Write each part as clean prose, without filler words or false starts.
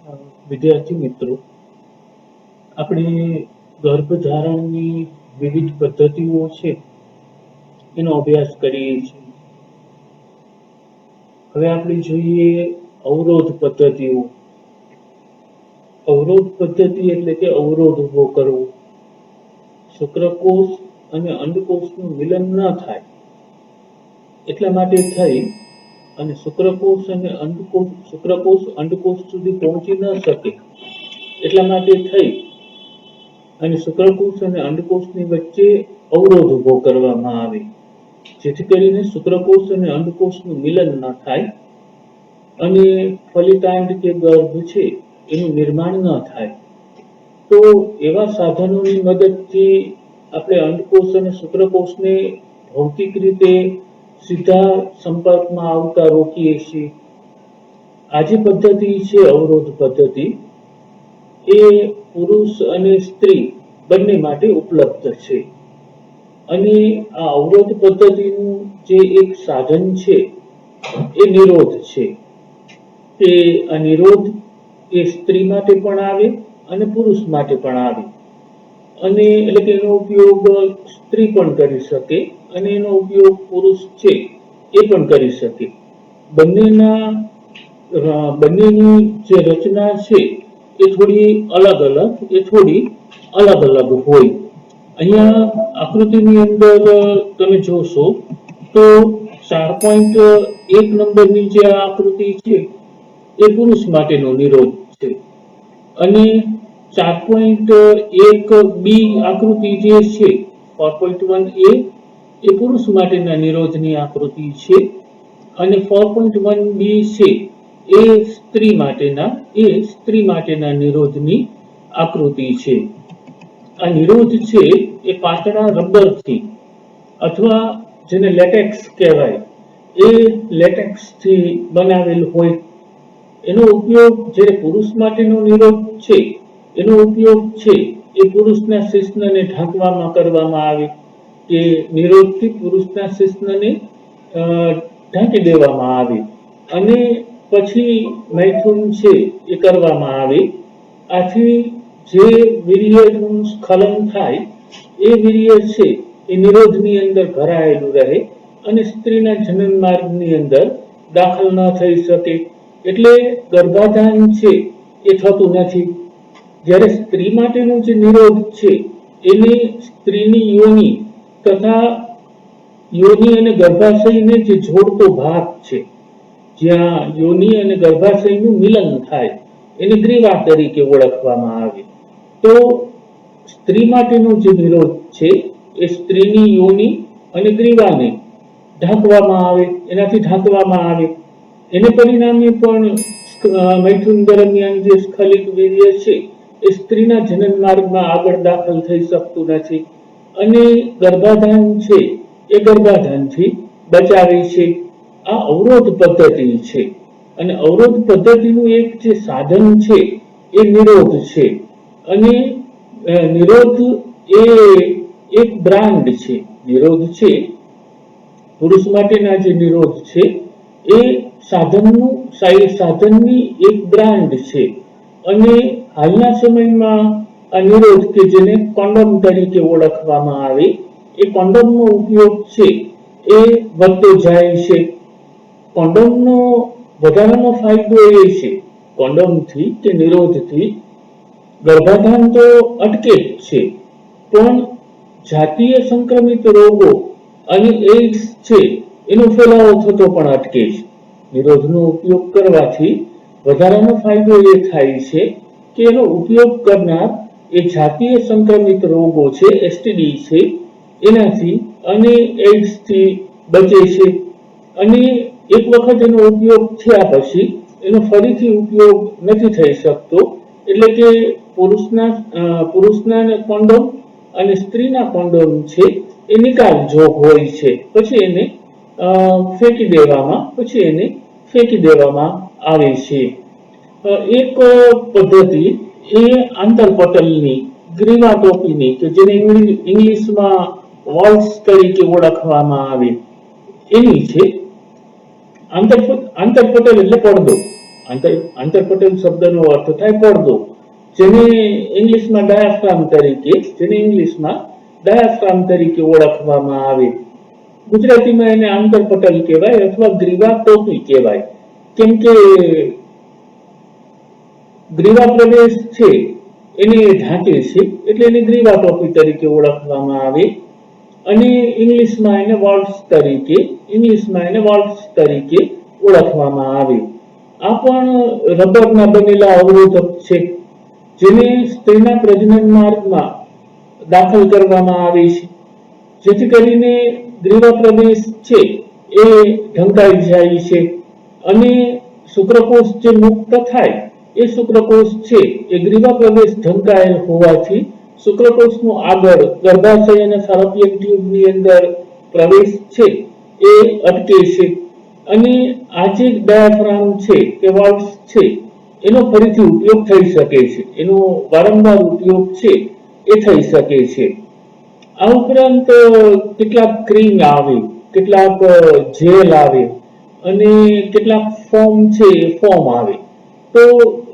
વિદ્યાર્થી મિત્રો, આપણે ગર્ભધારણની વિવિધ પદ્ધતિઓ છે એનો અભ્યાસ કરીએ છીએ. હવે આપણે જોઈએ અવરોધ પદ્ધતિઓ. અવરોધ પદ્ધતિ એટલે કે અવરોધ ઉભો કરવો. શુક્રકોષ અને અંડકોષનું મિલન ન થાય એટલા માટે થઈ અને શુક્રકોષ અને અંડકોષ સુધી પહોંચી ન શકે એટલા માટે થઈ અને શુક્રકોષ અને અંડકોષની વચ્ચે અવરોધ ઉભો કરવામાં આવે, જેથી કરીને શુક્રકોષ અને અંડકોષનું મિલન ન થાય અને ફલિતાંડ કે ગર્ભ છે એનું નિર્માણ ન થાય. તો એવા સાધનોની મદદથી આપણે અંડકોષ અને શુક્રકોષને ભૌતિક રીતે સીધા સંપર્કમાં આવતા રોકીએ છીએ. આ જે પદ્ધતિ છે અવરોધ પદ્ધતિ, એ પુરુષ અને સ્ત્રી બંને માટે ઉપલબ્ધ છે. અને આ અવરોધ પદ્ધતિનું જે એક સાધન છે એ નિરોધ છે. કે આ નિરોધ એ સ્ત્રી માટે પણ આવે અને પુરુષ માટે પણ આવે. અને એટલે કે એનો ઉપયોગ સ્ત્રી પણ કરી શકે અને એનો ઉપયોગ પુરુષ છે એ પણ કરી શકે. બંનેની જે રચના છે એ થોડી અલગ અલગ હોય. અહીંયા આકૃતિની અંદર તમે જોશો તો 4.1 નંબરની જે આકૃતિ છે એ પુરુષ માટેનો નિરોધ છે અને 4.1b આકૃતિ જે છે 4.1a એ પુરુષ માટેના નિરોધની આકૃતિ છે અને 4.1b છે એ સ્ત્રી માટેના નિરોધની આકૃતિ છે. આ નિરોધ છે એ પાતળા રબરથી અથવા જેને લેટેક્સ કહેવાય એ લેટેક્સથી બનાવેલ હોય. એનો ઉપયોગ જે પુરુષ માટેનો નિરોધ છે એનો ઉપયોગ છે એ પુરુષના શિશ્નને ઢાંકવામાં કરવામાં આવે કે નિરોધથી પુરુષના શિશ્નને ઢાંકી દેવામાં આવે અને પછી મૈથુન છે એ કરવામાં આવે. આથી જે વીર્યનું સ્ખલન થાય એ વીર્ય છે એ નિરોધની અંદર ભરાયેલું રહે અને સ્ત્રીના જનન માર્ગની અંદર દાખલ ન થઈ શકે, એટલે ગર્ભાધાન છે એ થતું નથી. જ્યારે સ્ત્રી માટેનો જે નિરોધ છે એને સ્ત્રીની યોનિ તથા યોનિ અને ગર્ભાશયને જે જોડતો ભાગ છે, જ્યાં યોનિ અને ગર્ભાશયનું મિલન થાય એને ગ્રીવા તરીકે ઓળખવામાં આવે. તો સ્ત્રી માટેનો જે નિરોધ છે એ સ્ત્રીની યોનિ અને ગ્રીવાને એનાથી ઢાંકવામાં આવે. એને પરિણામે પણ મૈથુન દરમિયાન જે સ્ખલિત વીર્ય છે એ સ્ત્રીના જનન માર્ગમાં આગળ દાખલ થઈ શકતું નથી અને ગર્ભાધાન છે એ ગર્ભાધાનથી બચાવે છે. આ અવરોધ પદ્ધતિ છે અને અવરોધ પદ્ધતિનું એક જે સાધન છે એ નિરોધ છે અને નિરોધ એ એક બ્રાન્ડ છે. નિરોધ છે પુરુષ માટેના જે નિરોધ છે એ સાધનની એક બ્રાન્ડ છે અને હાલના સમયમાં આ નિરોધ કે જેને કોન્ડોમ તરીકે ઓળખવામાં આવે એ કોન્ડોમનો ઉપયોગ છે એ વધતો જાય છે. કોન્ડોમનો વધારાનો ફાયદો એ છે કોન્ડોમથી કે નિરોધથી ગર્ભાધાન તો અટકે જ છે, પણ જાતીય સંક્રમિત રોગો અને એઇડ્સ છે એનો ફેલાવો થતો પણ અટકે છે. નિરોધનો ઉપયોગ કરવાથી વધારાનો ફાયદો એ થાય છે કે એનો ઉપયોગ કરનાર એ જાતીય સંક્રમિત રોગો છે, એસટીડી છે, એનાથી અને એઇડ્સથી બચે છે અને એક વખત એનો ઉપયોગ થયા પછી એનો ફરીથી ઉપયોગ નથી થઈ શકતો. એટલે કે પુરુષના કોન્ડોમ અને સ્ત્રીના કોન્ડોમ છે એ નિકાલ જોગ હોય છે, પછી એને ફેંકી દેવામાં આવે છે. એક પદ્ધતિ એ આંતરપટલની ગ્રીવા ટોપીની કે જેને ઇંગ્લિશમાં વોલ્સ તરીકે ઓળખવામાં આવે એની છે. આંતરપટલ એટલે પડદો. આંતરપટલ શબ્દનો અર્થ થાય પડદો, જેને ઇંગ્લિશમાં ડાયાફ્રામ તરીકે ઓળખવામાં આવે. ગુજરાતીમાં એને આંતરપટલ કહેવાય અથવા ગ્રીવા ટોપી કહેવાય. કેમ કે ગ્રીવા પ્રદેશ છે એને ઢાંકે છે એટલે એને ગ્રીવા ટોપી તરીકે ઓળખવામાં આવે. અને ઇંગ્લિશમાં એને વોલ્ટ્સ તરીકે ઓળખવામાં આવે. આ પણ રબરના બનેલા અવરોધક છે જેને સ્ત્રીના પ્રજનન માર્ગમાં દાખલ કરવામાં આવે છે, જેથી કરીને ગ્રીવા પ્રદેશ છે એ ઢંકાઈ જાય છે અને શુક્રકોષ જે મુક્ત થાય એ શુક્રકોષ છે એ ગ્રીવા પ્રદેશ ઢંકાયેલ હોવાથી શુક્રકોષનું આગળ ગર્ભાશય અને ફેલોપિયન ટ્યુબની અંદર પ્રવેશ છે એ અટકે છે. અને આ જે ડાયાફ્રામ છે કે વોલ્વ્સ છે એનો ફરીથી ઉપયોગ થઈ શકે છે, એનો વારંવાર ઉપયોગ છે એ થઈ શકે છે. આ ઉપરાંત કેટલાક ક્રીમ આવે, કેટલાક જેલ આવે અને કેટલાક ફોર્મ છે એ ફોર્મ આવે. તો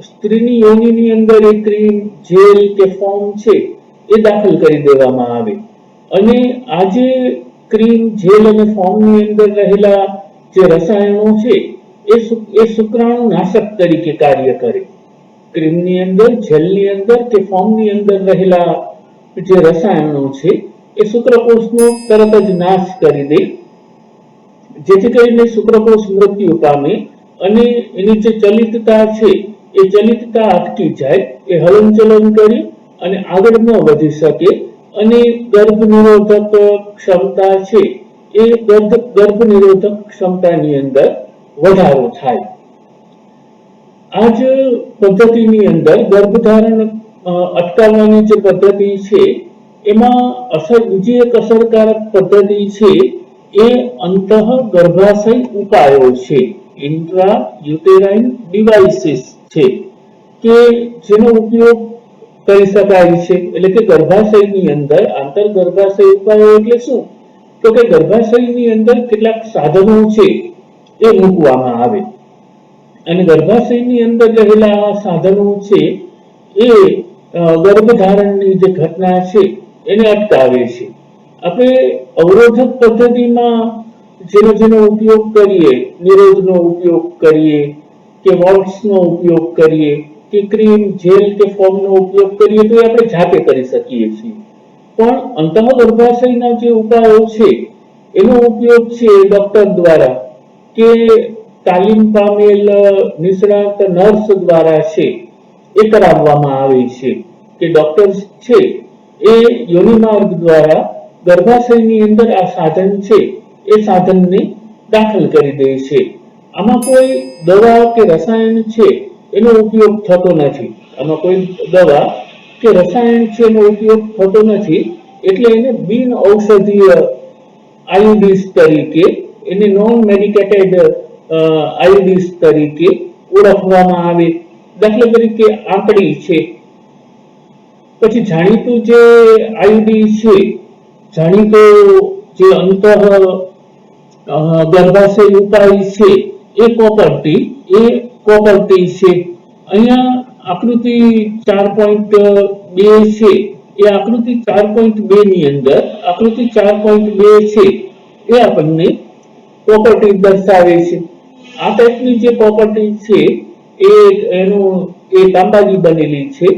સ્ત્રીની યોનિની અંદર એ ક્રીમ, જેલ કે ફોર્મ છે એ દાખલ કરી દેવામાં આવે અને આ જે ક્રીમ, જેલ અને ફોર્મની અંદર રહેલા જે રસાયણો છે એ શુક્રાણુ નાશક તરીકે કાર્ય કરે. ક્રીમની અંદર, જેલની અંદર કે ફોર્મની અંદર રહેલા જે રસાયણો છે એ શુક્રકોષનો તરત જ નાશ કરી દે, જેથી કરીને શુક્રકોષ મૃત્યુ પામે અને એની જે ચલિતતા છે એ ચલિતતા અટકી જાય, એ હલનચલન કરી અને આગળ ન વધી શકે અને ગર્ભ નિરોધક ક્ષમતા છે એ ગર્ભ નિરોધક ક્ષમતાની અંદર વધારો થાય. આ જ પદ્ધતિની અંદર ગર્ભધારણ અટકાવવાની જે પદ્ધતિ છે એમાં બીજી એક અસરકારક પદ્ધતિ છે એ અંતઃ ગર્ભાશય ઉપાયો છે, ઇન્ટ્રા યુટેરાઇન ડિવાઇસીસ છે કે જેનો ઉપયોગ કરી શકાય છે. એટલે કે ગર્ભાશયની અંદર આંતર ગર્ભાશય ઉપાયો એટલે શું? તો કે ગર્ભાશયની અંદર કેટલાક સાધનો છે એ મૂકવામાં આવે અને ગર્ભાશયની અંદર રહેલા સાધનો છે એ ગર્ભધારણની જે ઘટના છે એને અટકાવે છે. આપણે અવરોધક પદ્ધતિમાં જેનો ઉપયોગ કરીએ, નિરોધનો ઉપયોગ કરીએ કે વોલ્ટ્સનો ઉપયોગ કરીએ કે ક્રીમ, જેલ કે ફોર્મનો ઉપયોગ કરીએ તો આપણે જાતે કરી શકીએ છીએ. પણ અંતઃગર્ભાશયના જે ઉપાયો છે એનો ઉપયોગ છે ડોક્ટર દ્વારા કે તાલીમ પામેલ નિષ્ણાત નર્સ દ્વારા છે એ કરાવવામાં આવે છે કે ડોક્ટર છે એ યોનિમાર્ગ દ્વારા ગર્ભાશયની અંદર આ સાધન છે એ સાધનને દાખલ કરી દે છે. આમાં કોઈ દવા કે રસાયણ છે એનો ઉપયોગ થતો નથી. એનો ઉપયોગ થતો નથી એટલે એને બિન ઔષધીય આયુડીસ તરીકે, એને નોન મેડિકેટેડ આયુડીસ તરીકે ઓળખવામાં આવે. દાખલા તરીકે આંકડી છે, પછી જાણીતું જે આયુડી છે, જાણીતો જે અંતઃ ગર્ભાશય ઉપાય છે એ કોપરટી છે. અહીંયા આકૃતિ 4.2 છે એ આકૃતિ 4.2 ની અંદર આકૃતિ 4.2 છે એ આપણને પ્રોપર્ટી દર્શાવે છે. આ ટાઈપની જે પ્રોપર્ટી છે એ તાંબાની બનેલી છે,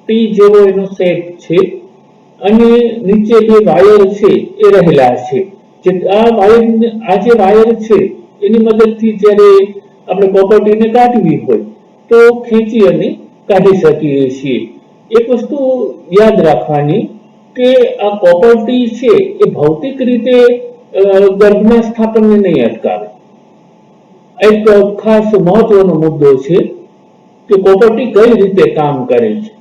ટી જેવો એનો શેપ છે અને નીચે બે વાયર છે એ રહેલા છે. આ જે વાયર છે એની મદદથી જ્યારે આપણે પ્રોપર્ટીને કાઢવી હોય તો ખેંચી અને કાઢી શકીએ છીએ. એક વસ્તુ યાદ રાખવાની કે આ પ્રોપર્ટી છે એ ભૌતિક રીતે ગર્ભના સ્થાપનને નહીં અટકાવે. એક ખાસ મહત્વનો મુદ્દો છે કે પ્રોપર્ટી કઈ રીતે કામ કરે છે.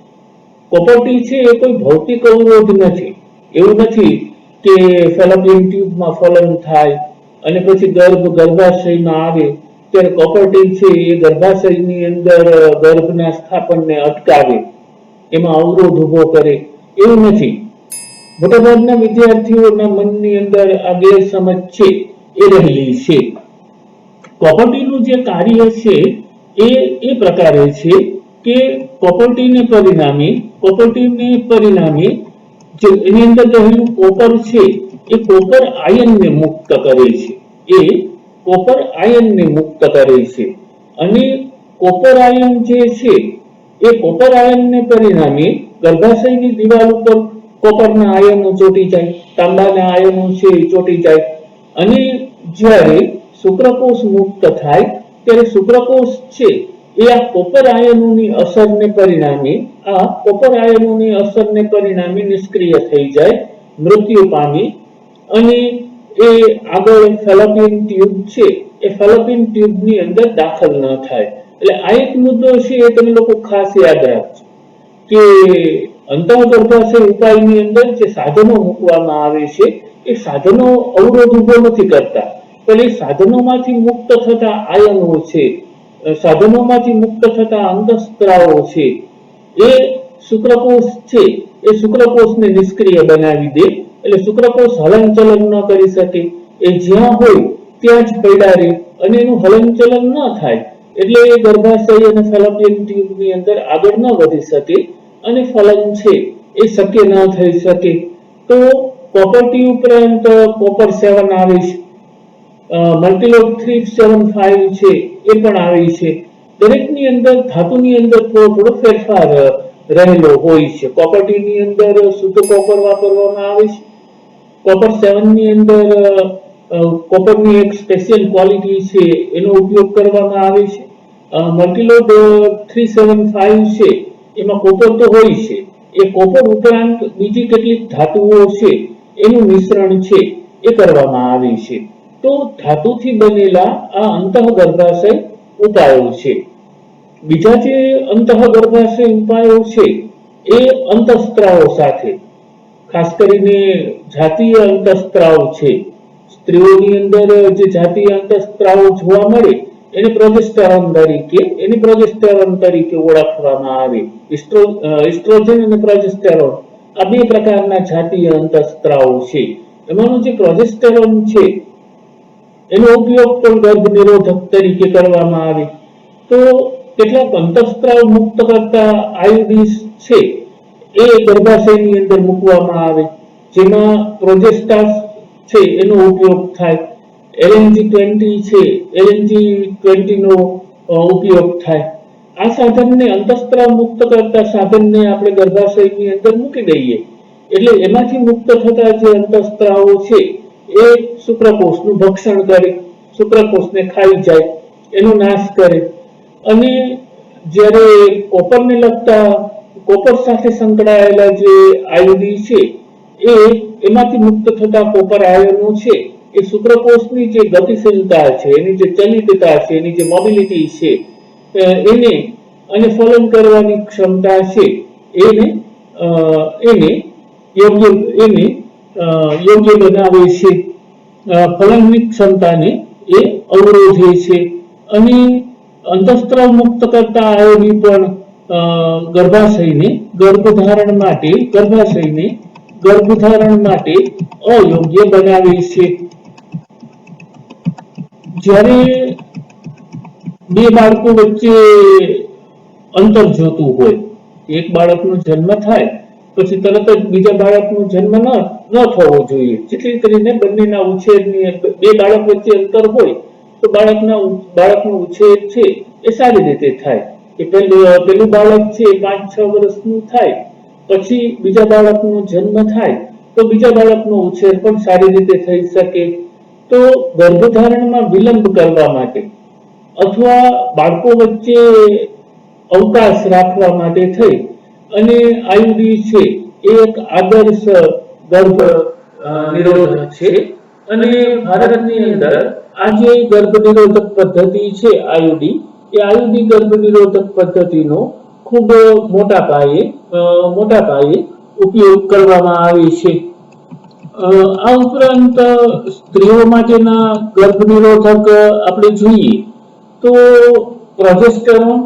પ્રોપર્ટી છે એ કોઈ ભૌતિક અવરોધ નથી. એવું નથી કે ફેલોપિયન ટ્યુબમાં ફલન થાય અને પછી ગર્ભાશયમાં આવે ત્યારે પ્રોપર્ટી છે એ ગર્ભાશયની અંદર ગર્ભના સ્થાપનને અટકાવે, એમાં અવરોધ ઉભો કરે, એવું નથી. મોટાભાગના વિદ્યાર્થીઓના મનની અંદર આ ગેરસમજ છે એ રહેલી છે. પ્રોપર્ટીનું જે કાર્ય છે એ પ્રકારે છે કે પ્રોપર્ટીને પરિણામે જે એની અંદર રહેલું કોપર છે એ કોપર આયનને મુક્ત કરે છે, અને કોપર આયન જે છે એ કોપર આયનને પરિણામે ગર્ભાશયની દિવાલ ઉપર કોપરના આયનો ચોંટી જાય, તાંબાના આયનો છે એ ચોંટી જાય, અને જ્યારે શુક્રકોષ મુક્ત થાય ત્યારે શુક્રકોષ છે એ આ કોપર આયનોની અસરને પરિણામે નિષ્ક્રિય થઈ જાય, મૃત્યુ પામી, અને એ આગળ ફેલોપિયન ટ્યુબ છે એ ફેલોપિયન ટ્યુબની અંદર દાખલ ન થાય. એટલે આ એક મુદ્દો છે એ તમે લોકો ખાસ યાદ રાખજો કે અંતઃગર્ભાશય ઉપાયની અંદર જે સાધનો મૂકવામાં આવે છે એ સાધનો અવરોધ ઉભો નથી કરતા, પણ એ સાધનોમાંથી મુક્ત થતા આયનો છે, સાધનોમાંથી મુક્ત થતા અંતઃસ્ત્રાવો છે એ શુક્રકોષ છે એ શુક્રકોષને નિષ્ક્રિય બનાવી દે. એટલે શુક્રકોષ હલનચલન ન કરી શકે, એ જ્યાં હોય ત્યાં જ પડ્યા રહે, અને એનું હલનચલન ન થાય એટલે એ ગર્ભાશય અને ફેલોપિયન ટ્યુબની અંદર આગળ ન વધી શકે અને ફલન છે એ શક્ય ન થઈ શકે. તો કોપર ઉપરાંત કોપર 7 આવે છે, મલ્ટીલોગ 375 છે એ પણ આવે છે. દરેકની અંદર ધાતુની અંદર થોડો ફેરફાર રહેલો હોય છે. કોપર ની અંદર શુદ્ધ કોપર વાપરવામાં આવે છે. કોપર 7 ની અંદર કોપરની એક સ્પેશિયલ ક્વોલિટી છે એનો ઉપયોગ કરવામાં આવે છે. મલ્ટીલોગ 375 છે એમાં કોપર તો હોય છે, એ કોપર ઉપરાંત બીજી કેટલીક ધાતુઓ છે એનું મિશ્રણ છે એ કરવામાં આવે છે. તો ધાતુથી બનેલા આ અંતઃગર્ભાશય ઉપાયો છે. બીજા જે અંતઃગર્ભાશય ઉપાયો છે એ અંતઃસ્ત્રાવો સાથે, ખાસ કરીને જાતીય અંતઃસ્ત્રાવ છે, સ્ત્રીઓની અંદર જે જાતીય અંતઃસ્ત્રાવો જોવા મળે એને પ્રોજેસ્ટેરોન તરીકે ઓળખવામાં આવે. ઇસ્ટ્રોજન અને પ્રોજેસ્ટેરોન આ બે પ્રકારના જાતીય અંતઃસ્ત્રાવો છે. એમાંનો જે પ્રોજેસ્ટેરોન છે એનો ઉપયોગ પણ ગર્ભ નિરોધક તરીકે કરવામાં આવે. તો કેટલાક અંતઃસ્ત્રાવ મુક્ત કરતા આયુડીસ છે એ ગર્ભાશયની અંદર મૂકવામાં આવે, જેમાં પ્રોજેસ્ટાસ છે એનો ઉપયોગ થાય, LNG-20 છે, LNG-20 નો ઉપયોગ થાય. આ સાધનને અંતઃસ્ત્રાવ મુક્ત કરતા સાધનને આપણે ગર્ભાશયની અંદર મૂકી દઈએ એટલે એમાંથી મુક્ત થતા જે અંતઃસ્ત્રાવો છે એ શુક્રકોષનું ભક્ષણ કરે, શુક્રકોષને ખાઈ જાય, એનો નાશ કરે. અને જ્યારે કોપરને લગતા કોપર સાથે સંકળાયેલા જે આયુડી છે એમાંથી મુક્ત થતા કોપર આયનો છે એ શુક્રકોષની જે ગતિશીલતા છે, એની જે ચલિતતા છે, એની જે મોબિલિટી છે એને અને ફલન કરવાની ક્ષમતા છે એને યોગ્ય બનાવે છે, ફલનની ક્ષમતાને એ અવરોધે છે. અને અંતઃસ્ત્રાવ મુક્ત કરતા આયોડી પણ ગર્ભાશયને ગર્ભધારણ માટે અયોગ્ય બનાવે છે. જ્યારે બે બાળકો વચ્ચે અંતર જોતું હોય, એક બાળકનો જન્મ થાય પછી તરત જ બીજા બાળકનો જન્મ ન થવો જોઈએ, જેથી કરીને બંનેના ઉછેરની બે બાળક વચ્ચે અંતર હોય તો બાળકનો ઉછેર છે એ સારી રીતે થાય. કે પેલું બાળક છે 5-6 વર્ષનું થાય પછી બીજા બાળકનો જન્મ થાય તો બીજા બાળકનો ઉછેર પણ સારી રીતે થઈ શકે. તો ગર્ભધારણમાં વિલંબ કરવા માટે અથવા બાળકો વચ્ચે અવકાશ રાખવા માટે થઈ અને આયુડી છે એ એક આદર્શ ગર્ભ નિરોધક છે. અને ભારતની અંદર આ જે ગર્ભ નિરોધક પદ્ધતિ છે આયુડી, એ આયુડી ગર્ભ નિરોધક પદ્ધતિનો ખૂબ મોટા પાયે ઉપયોગ કરવામાં આવે છે. આ ઉપરાંત સ્ત્રીઓ માટેના ગર્ભ નિરોધક આપણે જોઈએ તો પ્રોજેસ્ટેરોન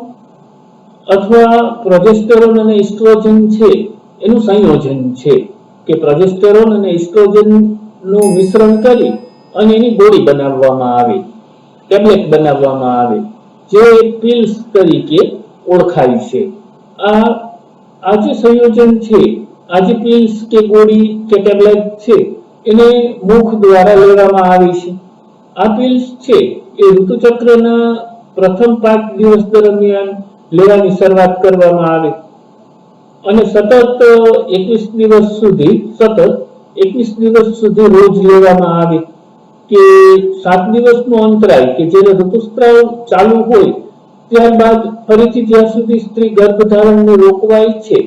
અથવા પ્રોજેસ્ટેરોન અને ઇસ્ટ્રોજન છે એનું સંયોજન છે, કે પ્રોજેસ્ટેરોન અને ઇસ્ટ્રોજન નું મિશ્રણ કરી અને એની ગોળી બનાવવામાં આવે, ટેબ્લેટ બનાવવામાં આવે, જે પિલ્સ તરીકે ઓળખાય છે. આ જે સંયોજન છે, આ જે પિલ્સ કે ગોળી કે ટેબ્લેટ છે, એને મુખ દ્વારા લેવામાં આવે છે. આ પિલ્સ છે એ ઋતુચક્રના પ્રથમ 5 દિવસ દરમિયાન લેવાની શરૂઆત કરવામાં આવે અને સતત 21 દિવસ સુધી રોજ લેવામાં આવે કે 7 દિવસનો અંતરાય કે જ્યારે ઋતુસ્રાવ ચાલુ હોય ત્યારબાદ ફરીથી જ્યાં સુધી સ્ત્રી ગર્ભધારણને રોકવા ઈચ્છે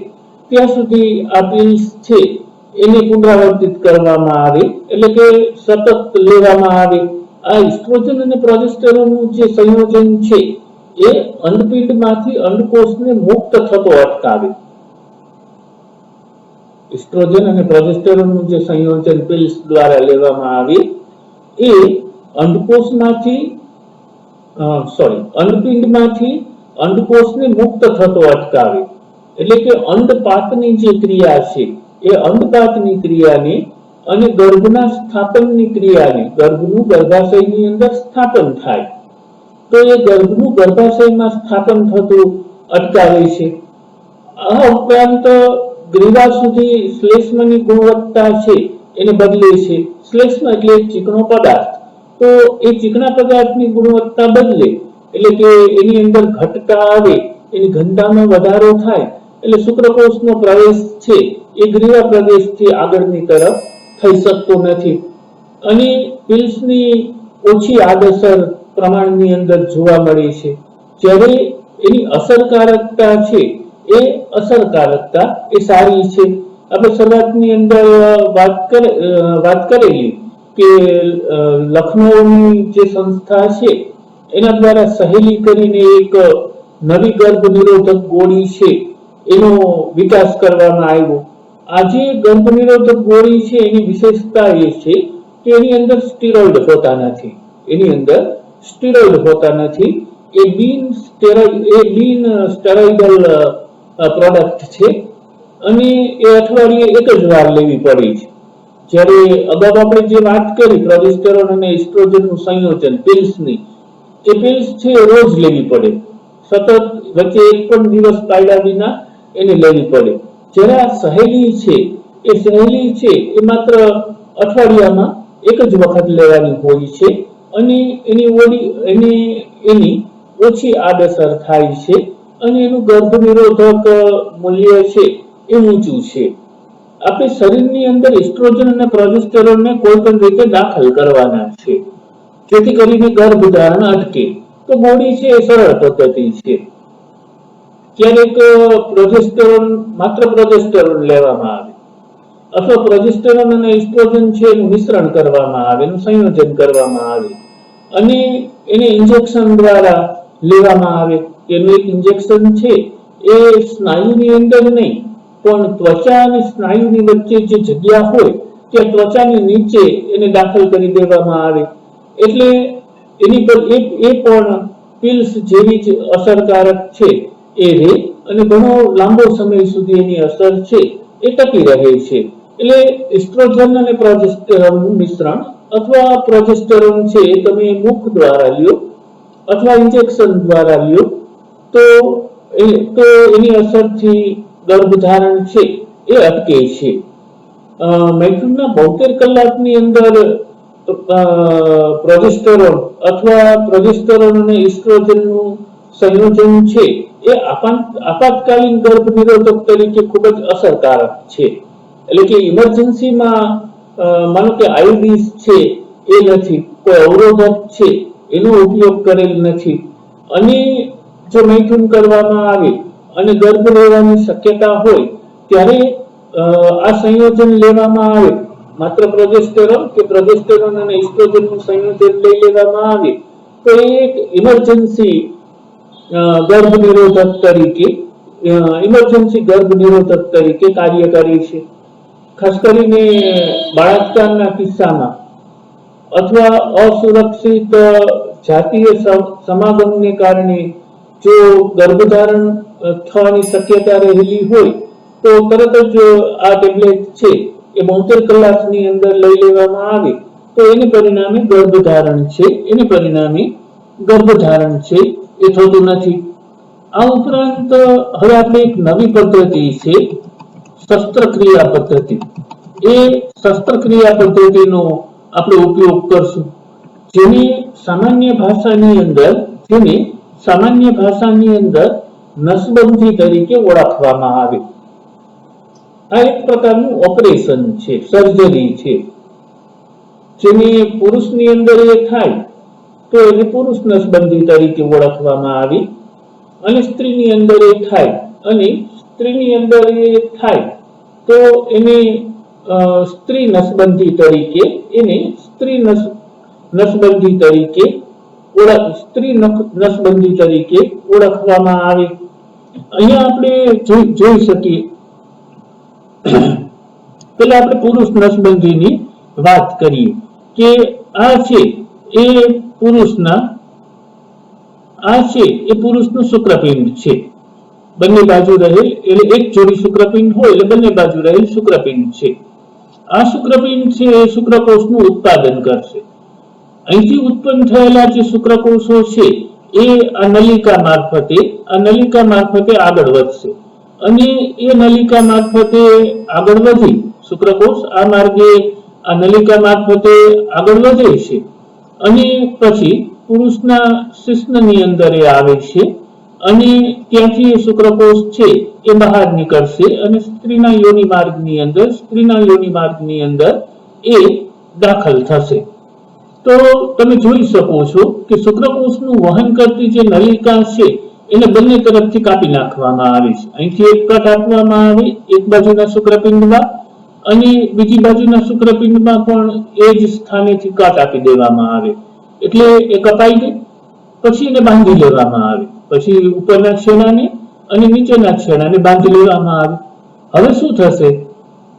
ત્યાં સુધી આ પિલ્સ છે એને પુનરાવર્તિત કરવામાં આવે, એટલે કે સતત લેવામાં આવે. આ ઇસ્ટ્રોજન અને પ્રોજેસ્ટેરોનનું જે સંયોજન છે એ અંડપિંડમાંથી અંડકોષને મુક્ત થતો અટકાવે. ઇસ્ટ્રોજન અને પ્રોજેસ્ટેરોનનું જે સંયોજન પિલ્સ દ્વારા લેવામાં આવે એ અંડપિંડમાંથી અંડકોષને મુક્ત થતો અટકાવે. એટલે કે અંડપાતની જે ક્રિયા છે એ અંડપાતની ક્રિયાને અને ગર્ભના સ્થાપનની ક્રિયાને, ગર્ભનું ગર્ભાશયની અંદર સ્થાપન થાય તો એ ગર્ભનું ગર્ભાશયમાં સ્થાપન થતું અટકાવે છે. આ ઉપરાંત ગ્રીવા સુધી શ્લેષ્મની ગુણવત્તા છે એને બદલે છે. શ્લેષ્મ એટલે ચીકણો પદાર્થ, તો એ ચીકણા પદાર્થની ગુણવત્તા બદલે, એટલે કે એની અંદર ઘટતા આવે, એની ઘનતામાં વધારો થાય, એટલે શુક્રકોષનો પ્રવેશ છે એ ગ્રીવા પ્રદેશથી આગળની તરફ થઈ શકતો નથી અને પિલ્સની ઓછી આડઅસર પ્રમાણની અંદર જોવા મળે છે. જ્યારે એની અસરકારકતા છે એ સારી છે. આપણે શરૂઆતની અંદર વાત કરેલી કે લખનૌની જે સંસ્થા છે એના દ્વારા સહેલી કરીને એક નવી ગર્ભ નિરોધક ગોળી છે એનો વિકાસ કરવામાં આવ્યો. આ જે ગર્ભ નિરોધક ગોળી છે એની વિશેષતા એ છે કે એની અંદર સ્ટીરોઇડ હોતા નથી. એ બિન સ્ટેરોઇડલ પ્રોડક્ટ છે અને એ અઠવાડિયે એક જ વાર લેવી પડે છે. જ્યારે અગાઉ આપણે જે વાત કરી પ્રોજેસ્ટેરોન અને એસ્ટ્રોજનનું સંયોજન પિલ્સની, એ પિલ્સ છે રોજ લેવી પડે, સતત વચ્ચે એક પણ દિવસ પાડ્યા વિના એને લેવી પડે. જ્યારે આ સહેલી છે એ માત્ર અઠવાડિયામાં એક જ વખત લેવાની હોય છે અને એની ઓછી આડઅસર થાય છે અને એનું ગર્ભ નિરોધક મૂલ્ય છે એ ઊંચું છે. આપણે શરીરની અંદર એસ્ટ્રોજન અને પ્રોજેસ્ટેરોનને કોઈ પણ રીતે દાખલ કરવાના છે જેથી કરીને ગર્ભધારણ અટકે. તો ગોળી છે એ સરળ પદ્ધતિ છે. ક્યારેક માત્ર પ્રોજેસ્ટેરોન લેવામાં આવે અથવા પ્રોજેસ્ટેરોન અને એસ્ટ્રોજન છે એનું મિશ્રણ કરવામાં આવે, એનું સંયોજન કરવામાં આવે અને એને ઇન્જેક્શન દ્વારા લેવામાં આવે. એનું એક ઇન્જેક્શન છે એ સ્નાયુની અંદર નહીં પણ ત્વચા અને સ્નાયુની વચ્ચે જે જગ્યા હોય ત્યાં ત્વચાની નીચે એને દાખલ કરી દેવામાં આવે. એટલે એની પર એ પણ પિલ્સ જેવી જ અસરકારક છે એ રહે અને ઘણો લાંબો સમય સુધી એની અસર છે એ ટકી રહે છે. એટલે એસ્ટ્રોજન અને પ્રોજેસ્ટેરોનનું મિશ્રણ અથવા પ્રોજેસ્ટેરોન છે એ તમે મુખ દ્વારા લ્યો અથવા ઇન્જેક્શન દ્વારા લ્યો તો એની અસરથી ગર્ભધારણ છે એ અટકે છે. મૈથુનના 72 કલાકની અંદર પ્રોજેસ્ટેરોન અથવા પ્રોજેસ્ટેરોન અને એસ્ટ્રોજનનું સંયોજન છે એ આપાતકાલીન ગર્ભ નિરોધક તરીકે ખૂબ જ અસરકારક છે. એટલે કે ઇમરજન્સીમાં માનો કે આઈયુડીસ છે એ નથી, કોઈ અવરોધક છે એનો ઉપયોગ કરેલ નથી અને જો મૈથુન કરવામાં આવે અને ગર્ભ લેવાની શક્યતા હોય ત્યારે આ સંયોજન લેવામાં આવે, માત્ર પ્રોજેસ્ટેરોન અને એસ્ટ્રોજનનું સંયોજન લઈ લેવામાં આવે તો એક ઇમરજન્સી ગર્ભ નિરોધક તરીકે કાર્ય કરે છે. ખાસ કરીને બળાત્કારના કિસ્સામાં અથવા અસુરક્ષિત જાતીય સમાગમને કારણે જો ગર્ભધારણ થવાની શક્યતા રહેલી હોય તો તરત જ આ ટેબ્લેટ છે એ 72 કલાકની અંદર લઈ લેવામાં આવે તો એને પરિણામે ગર્ભધારણ છે એની પરિણામે ગર્ભધારણ છે એ થતું નથી. આ ઉપરાંત હવે આપણે એક નવી પદ્ધતિ છે શસ્ત્રક્રિયા પદ્ધતિ. એ શસ્ત્રક્રિયા પદ્ધતિનો આપણે ઉપયોગ કરશું, જેને સામાન્ય ભાષાની અંદર નસબંધી તરીકે ઓળખવામાં આવે. આ એક પ્રકારનું ઓપરેશન છે, સર્જરી છે, જેને પુરુષની અંદર એ થાય તો એને પુરુષ નસબંધી તરીકે ઓળખવામાં આવે, અને સ્ત્રીની અંદર એ થાય તો એને સ્ત્રી નસબંધી તરીકે ઓળખવામાં આવે. અહીંયા આપણે જોઈ શકીએ, પેલા આપણે પુરુષ નસબંધીની વાત કરીએ કે આ છે એ પુરુષનું શુક્રપિંડ છે. બંને બાજુ રહેલ એટલે એક જોડી શુક્રપિંડ હોય એટલે બંને બાજુ રહેલ શુક્રપિંડ છે. આ શુક્રપિંડ છે એ શુક્રકોષનું ઉત્પાદન કરશે. અહીંથી ઉત્પન્ન થયેલા જે શુક્રકોષો છે એ આ નલિકા મારફતે આગળ વધશે, અને એ નલિકા મારફતે આગળ વધી શુક્રકોષ આ માર્ગે આ નલિકા મારફતે આગળ વધે છે, અને પછી પુરુષના શિશ્નની અંદર એ આવે છે, અને ત્યાંથી એ શુક્રકોષ છે એ બહાર નીકળશે અને સ્ત્રીના યોનિ માર્ગની અંદર એ દાખલ થશે. તો તમે જોઈ શકો છો કે શુક્રકોષનું વહન કરતી જે નલિકા છે એને બંને તરફથી કાપી નાખવામાં આવે છે. અહીંથી એક કટ આપવામાં આવે એક બાજુના શુક્રપિંડમાં, અને બીજી બાજુના શુક્રપિંડમાં પણ એ જ સ્થાનેથી કટ આપી દેવામાં આવે, એટલે એ કપાઈ ગઈ. પછી એને બાંધી લેવામાં આવે, પછી ઉપરના છેડાને અને નીચેના છેડાને બાંધી લેવામાં આવે. હવે શું થશે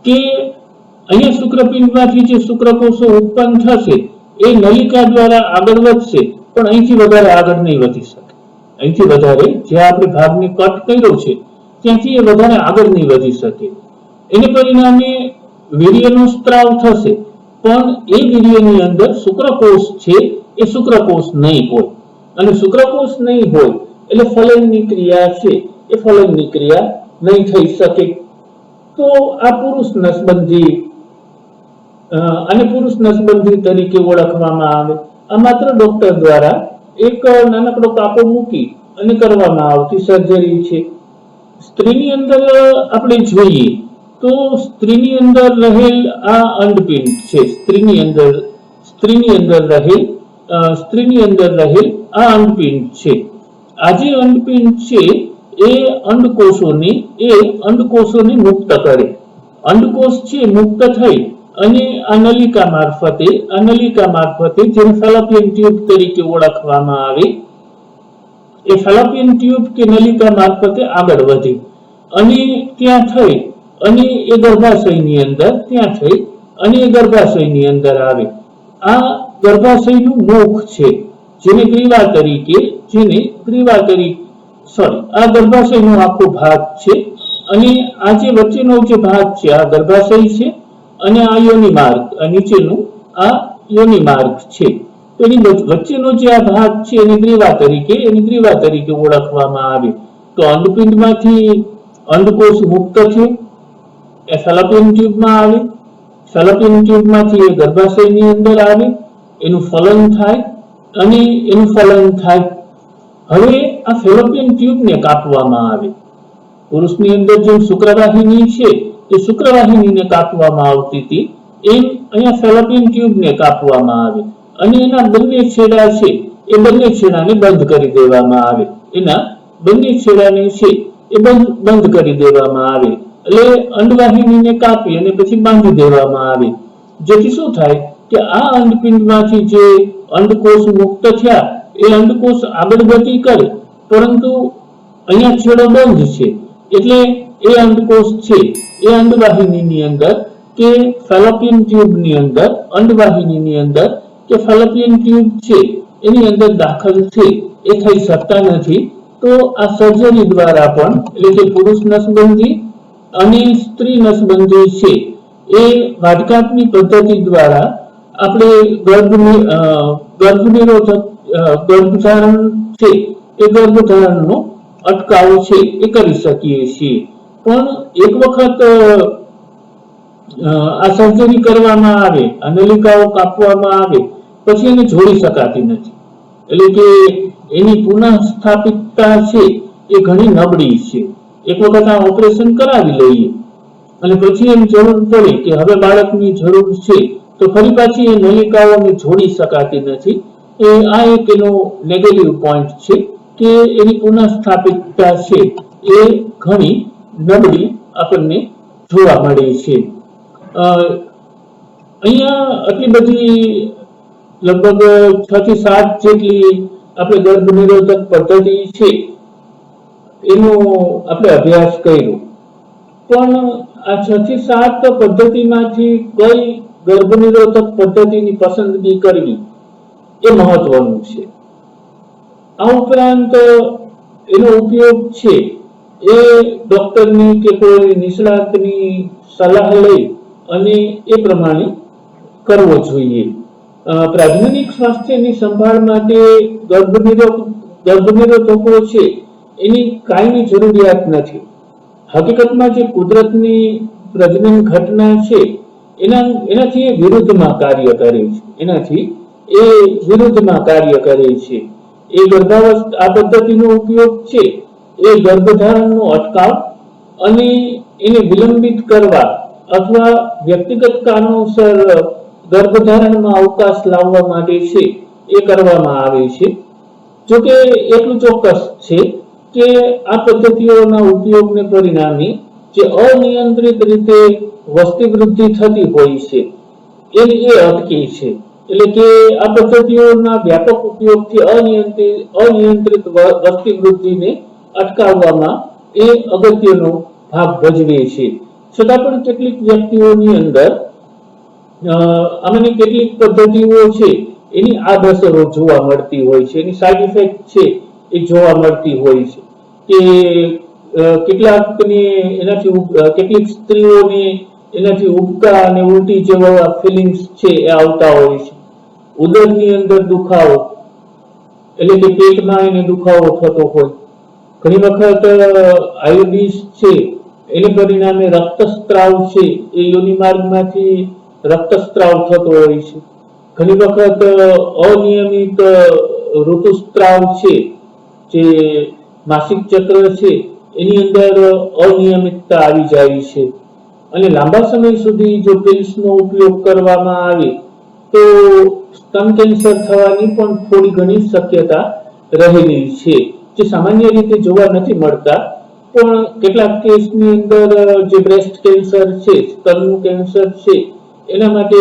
કે અહીંયા શુક્રપિંડમાંથી જે શુક્રકોષો ઉત્પન્ન થશે એ નલિકા દ્વારા આગળ વધશે, પણ અહીંથી વધારે આગળ નહીં વધી શકે. અહીંથી વધારે જે આપણે ભાગને કટ કર્યો છે ત્યાંથી એ વધારે આગળ નહીં વધી શકે. એને પરિણામે વીર્યનો સ્ત્રાવ થશે, પણ એ વીર્યની અંદર શુક્રકોષ છે એ શુક્રકોષ નહીં હોય, અને શુક્રકોષ નહીં હોય એટલે ફલનની ક્રિયા છે એ ફલનની ક્રિયા નહીં થઈ શકે. તો આ પુરુષ નસબંધી તરીકે ઓળખવામાં આવે. આ માત્ર ડોક્ટર દ્વારા એક નાનકડો કાપો મૂકી અને કરવામાં આવતી સર્જરી છે. સ્ત્રીની અંદર આપણે જોઈએ તો સ્ત્રીની અંદર રહેલ આ અંડપિંડ છે, સ્ત્રીની અંદર રહેલ આ અંડપિંડ છે. આ જે અંડપિંડ છે એ અંડકોષોને મુક્ત કરે. અંડકોષ છે મુક્ત થઈ અને આ નલિકા મારફતે જેને ફેલોપિયન ટ્યુબ તરીકે ઓળખવામાં આવે, એ ફેલોપિયન ટ્યુબ કે નલિકા મારફતે આગળ વધી અને ત્યાં થઈ અને એ ગર્ભાશયની અંદર આવે. આ ગર્ભાશયનું મુખ છે, જેને ગ્રીવા તરીકે આ ગર્ભાશયનો આખો ભાગ છે, અને આ જે વચ્ચેનો જે ભાગ છે આ ગર્ભાશય છે, અને આ યોનિ માર્ગ, આ નીચેનું આ યોનિ માર્ગ છે. એની વચ્ચેનો જે આ ભાગ છે એને ગ્રીવા તરીકે ઓળખવામાં આવે. તો અંડપિંડમાંથી અંડકોષ મુક્ત થયો, એ ફેલોપિયન ટ્યુબમાં આવે, ફેલોપિયન ટ્યુબમાંથી એ ગર્ભાશયની અંદર આવે, એનું ફલન થાય. હવે આ ફેલોપિયન ટ્યુબને કાપવામાં આવે. પુરુષની અંદર જેમ શુક્રવાહિની છે એ શુક્રવાહિનીને કાપવામાં આવતી હતી, એમ અહીંયા ફેલોપિયન ટ્યુબને કાપવામાં આવે, અને એના બંને છેડા છે એ બંને છેડાને બંધ કરી દેવામાં આવે. એટલે અંડવાહિનીને કાપી અને પછી બાંધી દેવામાં આવે, જેથી શું થાય કે આ અંડપિંડમાંથી જે અંડકોષ મુક્ત થયા એ અંડકોષ આગળ ગતિ કરે, પરંતુ અહીંયા છેડો બંધ છે, એટલે એ અંડકોષ છે એ અંડવાહિનીની અંદર કે ફેલોપિયન ટ્યુબની અંદર, અંડવાહિનીની અંદર કે ફેલોપિયન ટ્યુબ છે એની અંદર દાખલ છે એ થઈ શકતા નથી. તો આ સર્જરી દ્વારા પણ, એટલે કે પુરુષ નસબંધી અને સ્ત્રી નસબંધી છે એ વાટકાપની પદ્ધતિ દ્વારા આપણે ગર્ભ નિરોધક ગર્ભધારણ છે એ ગર્ભધારણનો અટકાવ છે એ કરી શકીએ છીએ. પણ એક વખત આ સર્જરી કરવામાં આવે, આ નલિકાઓ કાપવામાં આવે પછી એને જોડી શકાતી નથી. એટલે કે એની પુનઃસ્થાપિતતા છે એ ઘણી નબળી છે. એક વખત આ ઓપરેશન કરાવી લઈએ અને પછી એમ જરૂર પડે કે હવે બાળકની જરૂર છે તો ફરી પાછી એ નલિકાઓને જોડી શકાતી નથી. આ એક એનો નેગેટિવ પોઈન્ટ છે કે એની પુનઃસ્થાપિતતા છે એ ઘણી નબળી આપણને જોવા મળે છે. અહીંયા આટલી બધી લગભગ 6 થી 7 જેટલી આપણે ગર્ભ નિરોધક પદ્ધતિ છે એનો આપણે અભ્યાસ કર્યો. પણ આ 6 થી 7 પદ્ધતિમાંથી કઈ ગર્ભ નિરોધક પદ્ધતિની પસંદગી કરવી એ મહત્વનું છે. આ ઉપરાંત એનો ઉપયોગ છે એ ડોક્ટરની કે કોઈ નિષ્ણાતની સલાહ લઈ અને એ પ્રમાણે કરવો જોઈએ. પ્રાથમિક સ્વાસ્થ્યની સંભાળ માટે ગર્ભનિરોધકો છે એની કાયમી જરૂરિયાત નથી. હકીકતમાં જે કુદરતની પ્રજનન ઘટના છે એનાથી એ વિરુદ્ધમાં કાર્ય કરે છે. એ આ પદ્ધતિનો ઉપયોગ છે એ ગર્ભધારણનો અટકાવ અને એને વિલંબિત કરવા અથવા વ્યક્તિગત કારણોસર ગર્ભધારણમાં અવકાશ લાવવા માટે છે એ કરવામાં આવે છે. જોકે એટલું ચોક્કસ છે કે આ પદ્ધતિઓના ઉપયોગને પરિણામે જે અનિયંત્રિત રીતે વસ્તી વૃદ્ધિ થતી હોય છે એ અટકે છે. એટલે કે આ પદ્ધતિઓના વ્યાપક ઉપયોગથી અનિયંત્રિત વસ્તી વૃદ્ધિને અટકાવવામાં એ અગત્યનો ભાગ ભજવે છે. છતાં પણ કેટલીક વ્યક્તિઓની અંદર આમાંની કેટલીક પદ્ધતિઓ છે એની આડઅસરો જોવા મળતી હોય છે, એની સાઇડ ઇફેક્ટ છે એ જોવા મળતી હોય છે કે કેટલીક સ્ત્રીઓને એનાથી ઉબકા અને ઉલટી જેવા ફિલિંગ્સ છે એ આવતા હોય છે. ઉદરની અંદર દુખાવો એટલે કે પેટમાં એને દુખાવો થતો હોય. ઘણી વખત આયોડિસ છે એને પરિણામે રક્તસ્ત્રાવ છે એ યોનિમાર્ગમાંથી રક્તસ્ત્રાવ થતો હોય છે. ઘણી વખત અનિયમિત ઋતુસ્ત્રાવ છે, જે માસિક ચક્ર છે એની અંદર અનિયમિતતા આવી જાય છે. અને લાંબા સમય સુધી જો પિલ્સનો ઉપયોગ કરવામાં આવે તો સ્તન કેન્સર થવાની પણ થોડી ઘણી શક્યતા રહેલી છે, જે સામાન્ય રીતે જોવા નથી મળતા. પણ કેટલાક કેસની અંદર જે બ્રેસ્ટ કેન્સર છે, સ્તનનું કેન્સર છે, એના માટે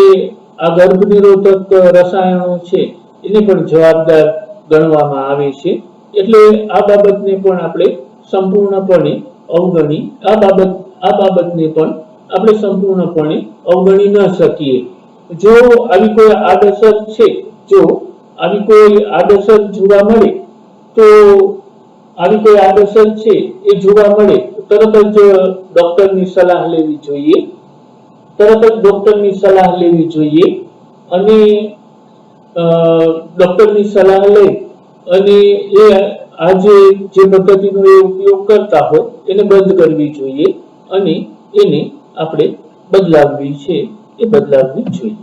આ ગર્ભ નિરોધક રસાયણો છે એને પણ જવાબદાર ગણવામાં આવે છે. એટલે આ બાબતને પણ આપણે સંપૂર્ણપણે અવગણી ન શકીએ. જો આવી કોઈ આડઅસર જોવા મળે તો તરત જ ડોક્ટરની સલાહ લેવી જોઈએ અને ડોક્ટરની સલાહ લઈ અને જે પદ્ધતિનો એ ઉપયોગ કરતા હોય એને બંધ કરવી જોઈએ અને એને આપણે બદલાવવી જોઈએ.